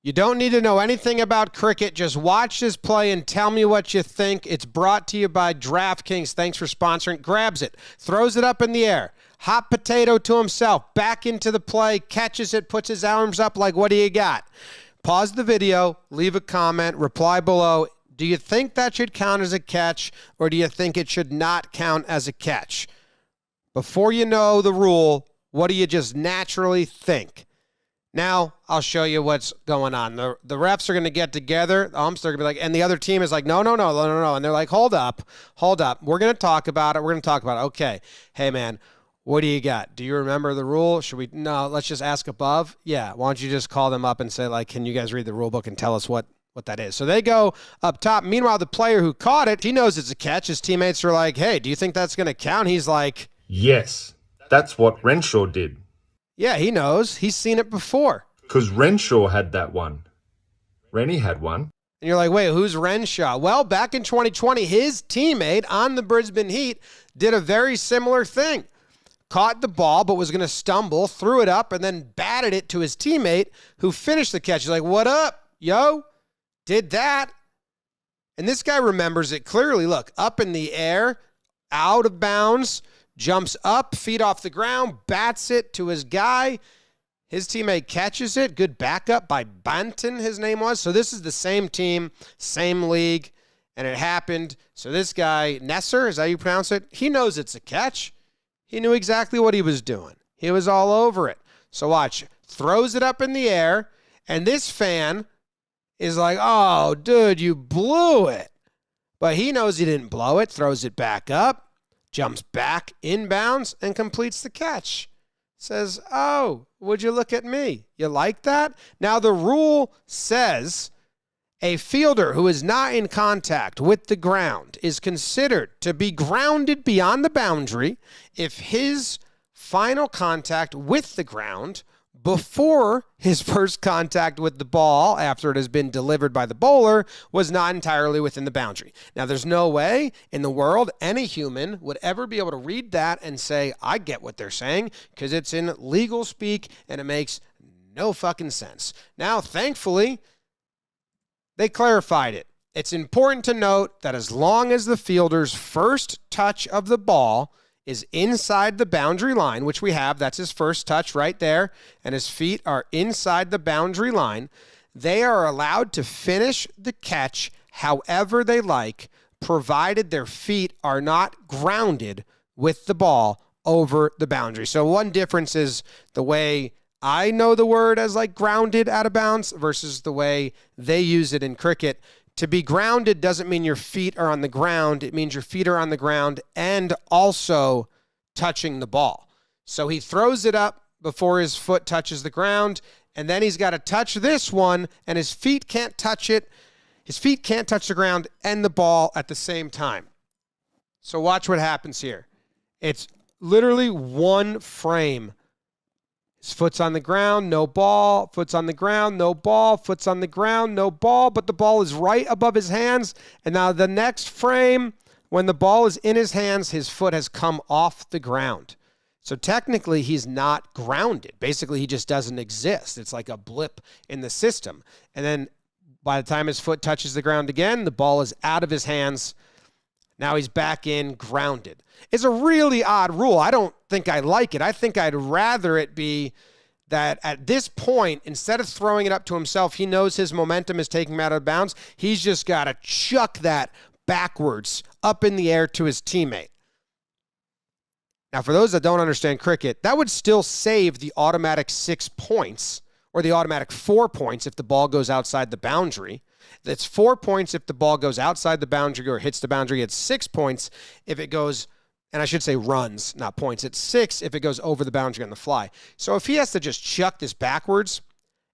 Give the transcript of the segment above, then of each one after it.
You don't need to know anything about cricket. Just watch this play and tell me what you think. It's brought to you by DraftKings. Thanks for sponsoring. Grabs it, throws it up in the air. Hot potato to himself, back into the play, catches it, puts his arms up like, what do you got? Pause the video, leave a comment, reply below. Do you think that should count as a catch, or do you think it should not count as a catch? Before you know the rule, what do you just naturally think? Now, I'll show you what's going on. The refs are going to get together. The umps are going to be like, and the other team is like, no. And they're like, hold up. We're going to talk about it. Okay. Hey, man, what do you got? Do you remember the rule? No, let's just ask above. Yeah. Why don't you just call them up and say, like, can you guys read the rule book and tell us what that is? So they go up top. Meanwhile, the player who caught it, he knows it's a catch. His teammates are like, hey, do you think that's going to count? He's like, yes, that's what Renshaw did. Yeah, he knows. He's seen it before. Because Renshaw had that one. Rennie had one. And you're like, wait, who's Renshaw? Well, back in 2020, his teammate on the Brisbane Heat did a very similar thing. Caught the ball, but was going to stumble, threw it up, and then batted it to his teammate who finished the catch. He's like, what up, yo? Did that. And this guy remembers it clearly. Look, up in the air, out of bounds, jumps up, feet off the ground, bats it to his guy. His teammate catches it. Good backup by Banton, his name was. So this is the same team, same league, and it happened. So this guy, Nesser, is that how you pronounce it? He knows it's a catch. He knew exactly what he was doing. He was all over it. So watch. Throws it up in the air, and this fan is like, oh, dude, you blew it. But he knows he didn't blow it, throws it back up. Jumps back inbounds and completes the catch. Says, oh, would you look at me? You like that? Now, the rule says a fielder who is not in contact with the ground is considered to be grounded beyond the boundary if his final contact with the ground before his first contact with the ball after it has been delivered by the bowler was not entirely within the boundary. Now, there's no way in the world any human would ever be able to read that and say, I get what they're saying, because it's in legal speak and it makes no fucking sense. Now, thankfully, they clarified it. It's important to note that as long as the fielder's first touch of the ball is inside the boundary line, which we have, that's his first touch right there, and his feet are inside the boundary line, they are allowed to finish the catch however they like, provided their feet are not grounded with the ball over the boundary. So one difference is the way I know the word as like grounded out of bounds versus the way they use it in cricket. To be grounded doesn't mean your feet are on the ground. It means your feet are on the ground and also touching the ball. So he throws it up before his foot touches the ground, and then he's got to touch this one, and his feet can't touch it. His feet can't touch the ground and the ball at the same time. So watch what happens here. It's literally one frame. His foot's on the ground, no ball. Foot's on the ground, no ball. Foot's on the ground, no ball. But the ball is right above his hands. And now the next frame, when the ball is in his hands, his foot has come off the ground. So technically, he's not grounded. Basically, he just doesn't exist. It's like a blip in the system. And then by the time his foot touches the ground again, the ball is out of his hands. Now he's back in grounded. It's a really odd rule. I don't think I like it. I think I'd rather it be that at this point, instead of throwing it up to himself, he knows his momentum is taking him out of bounds. He's just got to chuck that backwards up in the air to his teammate. Now, for those that don't understand cricket, that would still save the automatic 6 points or the automatic 4 points if the ball goes outside the boundary. That's 4 points if the ball goes outside the boundary or hits the boundary. It's 6 points if it goes, and I should say runs, not points. It's 6 if it goes over the boundary on the fly. So if he has to just chuck this backwards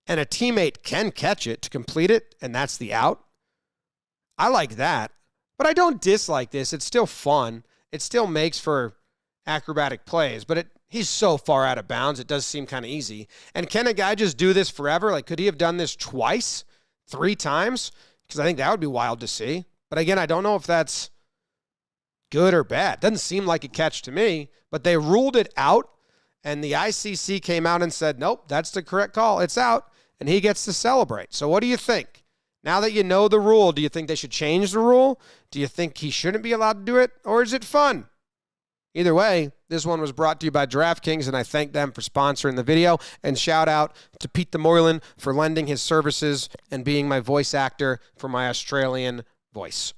and a teammate can catch it to complete it, and that's the out, I like that. But I don't dislike this. It's still fun. It still makes for acrobatic plays, but he's so far out of bounds, it does seem kind of easy. And can a guy just do this forever? Like, could he have done this twice, 3 times? Because I think that would be wild to see. But again, I don't know if that's good or bad. Doesn't seem like a catch to me, but they ruled it out, and the ICC came out and said, nope, that's the correct call. It's out. and he gets to celebrate. So what do you think? Now that you know the rule, do you think they should change the rule? Do you think he shouldn't be allowed to do it? Or is it fun? Either way, this one was brought to you by DraftKings, and I thank them for sponsoring the video. And shout out to Pete the Moylan for lending his services and being my voice actor for my Australian voice.